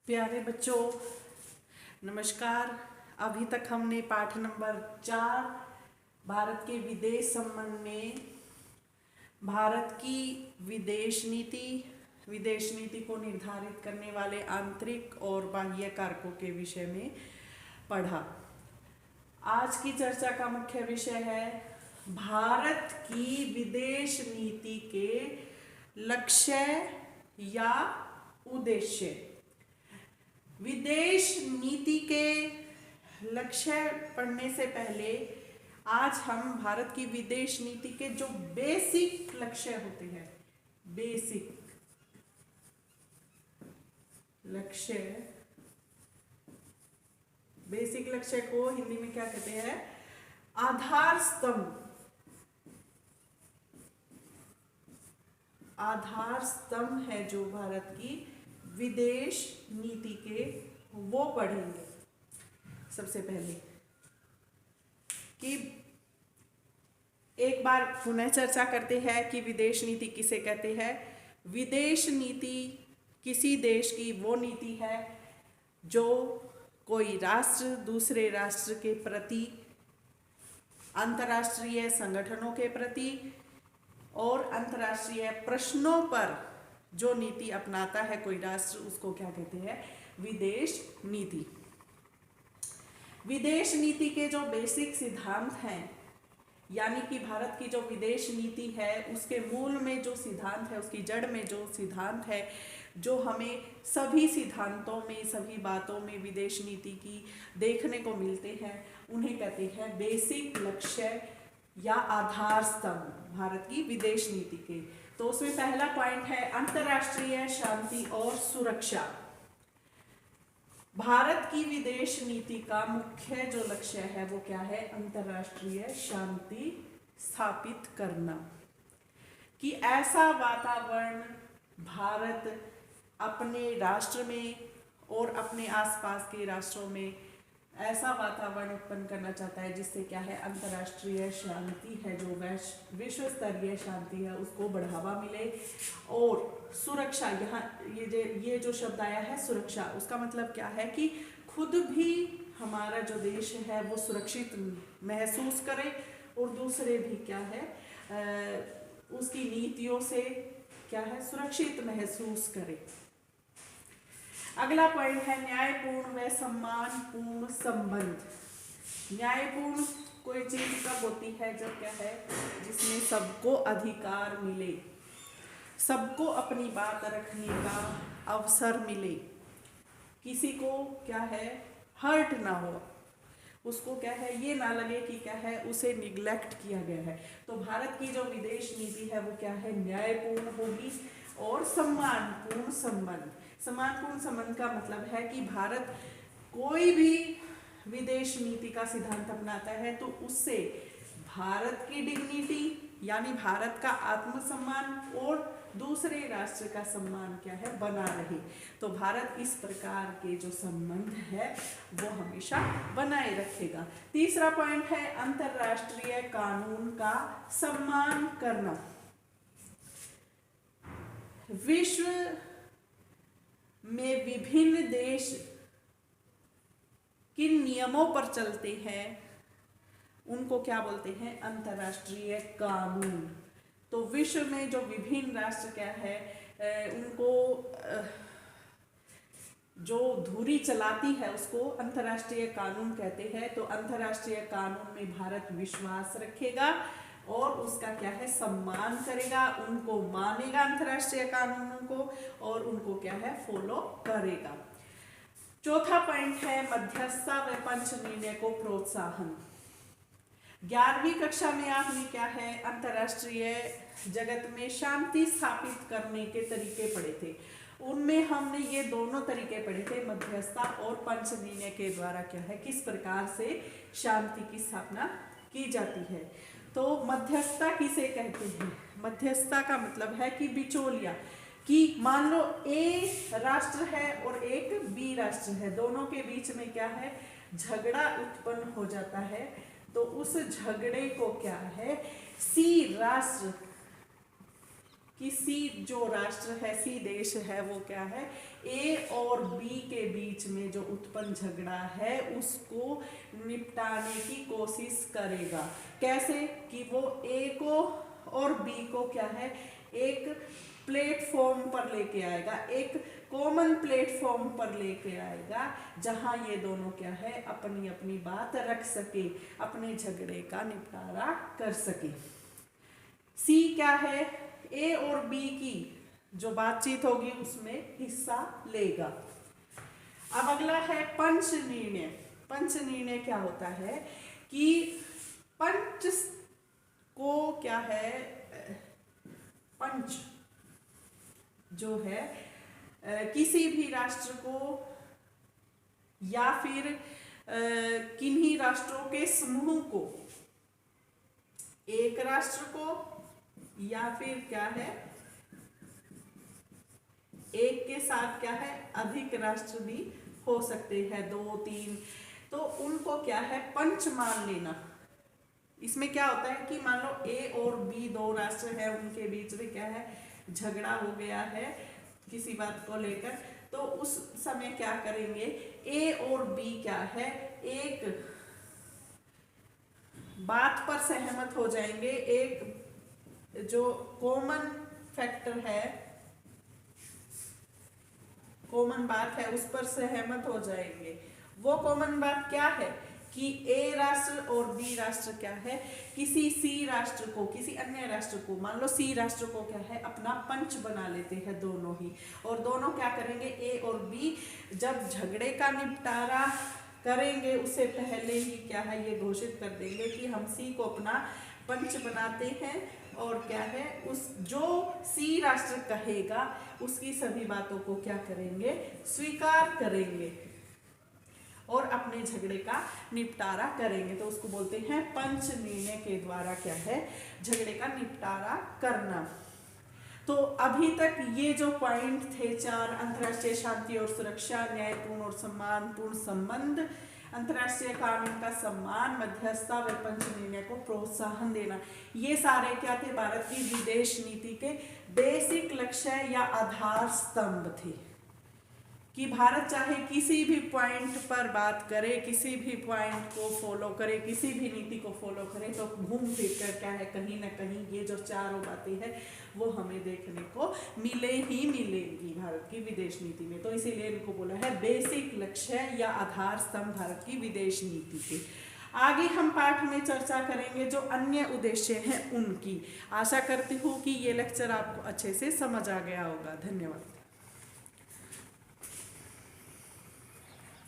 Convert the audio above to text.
प्यारे बच्चों, नमस्कार। अभी तक हमने पाठ नंबर 4 भारत के विदेश संबंध में भारत की विदेश नीति को निर्धारित करने वाले आंतरिक और बाह्य कारकों के विषय में पढ़ा। आज की चर्चा का मुख्य विषय है भारत की विदेश नीति के लक्ष्य या उद्देश्य। विदेश नीति के लक्ष्य पढ़ने से पहले आज हम भारत की विदेश नीति के जो बेसिक लक्ष्य होते हैं, बेसिक लक्ष्य को हिंदी में क्या कहते हैं? आधार स्तंभ है जो भारत की विदेश नीति के, वो पढ़ेंगे। सबसे पहले कि एक बार पुनः चर्चा करते हैं कि विदेश नीति किसे कहते हैं। विदेश नीति किसी देश की वो नीति है जो कोई राष्ट्र दूसरे राष्ट्र के प्रति, अंतर्राष्ट्रीय संगठनों के प्रति और अंतर्राष्ट्रीय प्रश्नों पर जो नीति अपनाता है कोई राष्ट्र, उसको क्या कहते हैं? विदेश नीति। विदेश नीति के जो बेसिक सिद्धांत हैं, यानी कि भारत की जो विदेश नीति है उसके मूल में जो सिद्धांत है, उसकी जड़ में जो सिद्धांत है, जो हमें सभी सिद्धांतों में, सभी बातों में विदेश नीति की देखने को मिलते हैं, उन्हें कहते हैं बेसिक लक्ष्य या आधार स्तंभ भारत की विदेश नीति के। तो उसमें पहला पॉइंट है अंतर्राष्ट्रीय शांति और सुरक्षा। भारत की विदेश नीति का मुख्य जो लक्ष्य है वो क्या है? अंतर्राष्ट्रीय शांति स्थापित करना, कि ऐसा वातावरण भारत अपने राष्ट्र में और अपने आसपास के राष्ट्रों में ऐसा वातावरण उत्पन्न करना चाहता है जिससे क्या है? अंतर्राष्ट्रीय शांति है, जो विश्व स्तरीय शांति है, उसको बढ़ावा मिले। और सुरक्षा, यहाँ ये जो शब्द आया है सुरक्षा, उसका मतलब क्या है कि खुद भी हमारा जो देश है वो सुरक्षित महसूस करे और दूसरे भी क्या है उसकी नीतियों से क्या है? सुरक्षित महसूस करे। अगला पॉइंट है न्यायपूर्ण व सम्मानपूर्ण संबंध। न्यायपूर्ण कोई चीज कब होती है? जब क्या है? जिसमें सबको अधिकार मिले, सबको अपनी बात रखने का अवसर मिले, किसी को क्या है? हर्ट ना हो, उसको क्या है? ये ना लगे कि क्या है उसे निग्लेक्ट किया गया है। तो भारत की जो विदेश नीति है वो क्या है? न्यायपूर्ण होगी और सम्मानपूर्ण संबंध। सम्मानपूर्ण संबंध का मतलब है कि भारत कोई भी विदेश नीति का सिद्धांत अपनाता है तो उससे भारत की डिग्निटी यानी भारत का आत्मसम्मान और दूसरे राष्ट्र का सम्मान क्या है? बना रहे। तो भारत इस प्रकार के जो संबंध है वो हमेशा बनाए रखेगा। तीसरा पॉइंट है अंतर्राष्ट्रीय कानून का सम्मान करना। विश्व में विभिन्न देश किन नियमों पर चलते हैं उनको क्या बोलते हैं? अंतर्राष्ट्रीय कानून। तो विश्व में जो विभिन्न राष्ट्र क्या है उनको जो धुरी चलाती है उसको अंतर्राष्ट्रीय कानून कहते हैं। तो अंतर्राष्ट्रीय कानून में भारत विश्वास रखेगा और उसका क्या है? सम्मान करेगा, उनको मानेगा अंतर्राष्ट्रीय कानूनों को और उनको क्या है? फॉलो करेगा। चौथा पॉइंट है मध्यस्थता व पंच निर्णय को प्रोत्साहन। 11वीं कक्षा में आपने क्या है? अंतर्राष्ट्रीय जगत में शांति स्थापित करने के तरीके पढ़े थे। उनमें हमने ये दोनों तरीके पढ़े थे, मध्यस्थता और पंच निर्णय के द्वारा क्या है? किस प्रकार से शांति की स्थापना की जाती है। तो मध्यस्थता किसे कहते हैं? मध्यस्थता का मतलब है कि बिचौलिया, कि मान लो ए राष्ट्र है और एक बी राष्ट्र है, दोनों के बीच में क्या है? झगड़ा उत्पन्न हो जाता है। तो उस झगड़े को क्या है? सी राष्ट्र किसी जो राष्ट्र है, सी देश है, वो क्या है, ए और बी के बीच में जो उत्पन्न झगड़ा है उसको निपटाने की कोशिश करेगा। कैसे कि वो ए को और बी को क्या है, एक प्लेटफॉर्म पर लेके आएगा, एक कॉमन प्लेटफॉर्म पर लेके आएगा जहां ये दोनों क्या है, अपनी अपनी बात रख सके, अपने झगड़े का निपटारा कर सके। सी क्या है, ए और बी की जो बातचीत होगी उसमें हिस्सा लेगा। अब अगला है पंच निर्णय। पंच निर्णय क्या होता है कि पंच को क्या है, पंच जो है किसी भी राष्ट्र को या फिर किन्हीं राष्ट्रों के समूह को, एक राष्ट्र को या फिर क्या है, एक के साथ क्या है, अधिक राष्ट्र भी हो सकते हैं, 2 3, तो उनको क्या है, पंच मान लेना। इसमें क्या होता है कि मान लो ए और बी 2 राष्ट्र है, उनके बीच में क्या है, झगड़ा हो गया है किसी बात को लेकर, तो उस समय क्या करेंगे, ए और बी क्या है, एक बात पर सहमत हो जाएंगे, एक जो कॉमन फैक्टर है, कॉमन बात है, उस पर सहमत हो जाएंगे। वो कॉमन बात क्या है कि ए राष्ट्र और बी राष्ट्र क्या है, किसी सी राष्ट्र को, किसी अन्य राष्ट्र को, मान लो सी राष्ट्र को क्या है, अपना पंच बना लेते हैं दोनों ही, और दोनों क्या करेंगे, ए और बी जब झगड़े का निपटारा करेंगे उससे पहले ही क्या है, ये घोषित कर देंगे कि हम सी को अपना पंच बनाते हैं, और क्या है, उस जो सी राष्ट्र कहेगा उसकी सभी बातों को क्या करेंगे, स्वीकार करेंगे और अपने झगड़े का निपटारा करेंगे। तो उसको बोलते हैं पंच निर्णय के द्वारा क्या है, झगड़े का निपटारा करना। तो अभी तक ये जो पॉइंट थे 4, अंतर्राष्ट्रीय शांति और सुरक्षा, न्यायपूर्ण और सम्मानपूर्ण संबंध, अंतर्राष्ट्रीय कानून का सम्मान, मध्यस्थता व पंच निर्णय को प्रोत्साहन देना, ये सारे क्या थे, भारत की विदेश नीति के बेसिक लक्ष्य या आधार स्तंभ थे कि भारत चाहे किसी भी पॉइंट पर बात करे, किसी भी पॉइंट को फॉलो करे, किसी भी नीति को फॉलो करे, तो घूम फिर कर क्या है, कहीं ना कहीं ये जो चारों बातें हैं वो हमें देखने को मिले ही मिलेंगी भारत की विदेश नीति में। तो इसीलिए इनको बोला है बेसिक लक्ष्य या आधार स्तंभ भारत की विदेश नीति के। आगे हम पाठ में चर्चा करेंगे जो अन्य उद्देश्य हैं उनकी। आशा करती हूँ कि ये लेक्चर आपको अच्छे से समझ आ गया होगा। धन्यवाद।